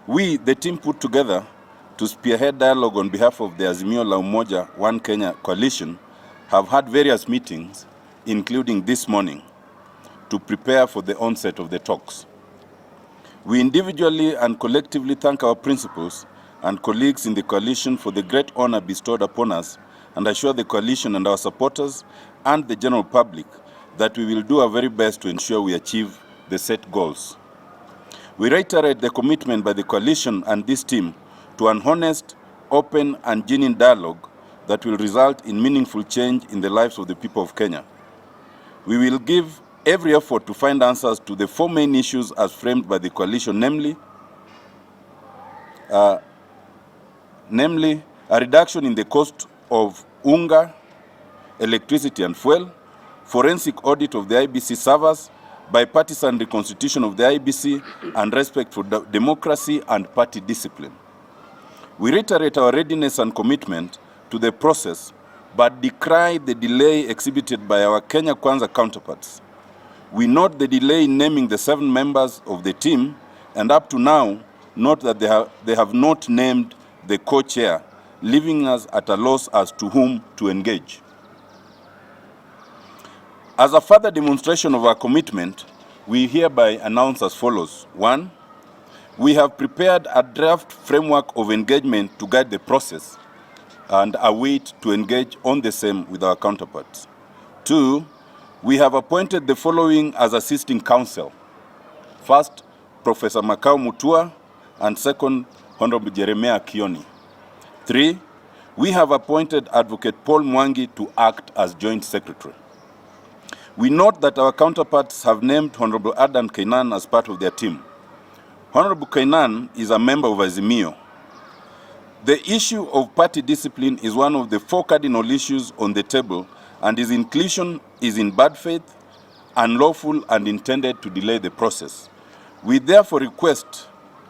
We, the team put together to spearhead dialogue on behalf of the Azimio la Umoja One Kenya coalition, have had various meetings, including this morning, to prepare for the onset of the talks. We individually and collectively thank our principals and colleagues in the coalition for the great honor bestowed upon us, and assure the coalition and our supporters and the general public that we will do our very best to ensure we achieve the set goals. We reiterate the commitment by the coalition and this team to an honest, open and genuine dialogue that will result in meaningful change in the lives of the people of Kenya. We will give every effort to find answers to the four main issues as framed by the coalition, namely a reduction in the cost of unga, electricity and fuel, forensic audit of the IBC servers, bipartisan reconstitution of the IBC, and respect for democracy and party discipline. We reiterate our readiness and commitment to the process, but decry the delay exhibited by our Kenya Kwanza counterparts. We note the delay in naming the 7 members of the team, and up to now, note that they have not named the co-chair, leaving us at a loss as to whom to engage. As a further demonstration of our commitment, we hereby announce as follows. 1, we have prepared a draft framework of engagement to guide the process and await to engage on the same with our counterparts. 2, we have appointed the following as assisting counsel. First, Professor Makau Mutua, and second, Honorable Jeremiah Kioni. 3, we have appointed Advocate Paul Mwangi to act as Joint Secretary. We note that our counterparts have named Honorable Adan Kainan as part of their team. Honorable Kainan is a member of Azimio. The issue of party discipline is one of the 4 cardinal issues on the table, and his inclusion is in bad faith, unlawful, and intended to delay the process. We therefore request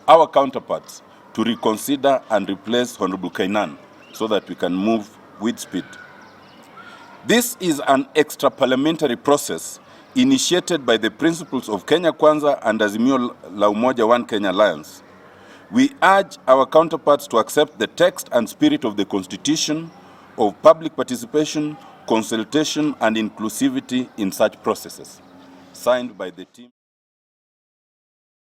our counterparts to reconsider and replace Honorable Kainan so that we can move with speed. This is an extra-parliamentary process initiated by the principles of Kenya Kwanza and Azimio la Umoja One Kenya Alliance. We urge our counterparts to accept the text and spirit of the Constitution of public participation, consultation and inclusivity in such processes. Signed by the team.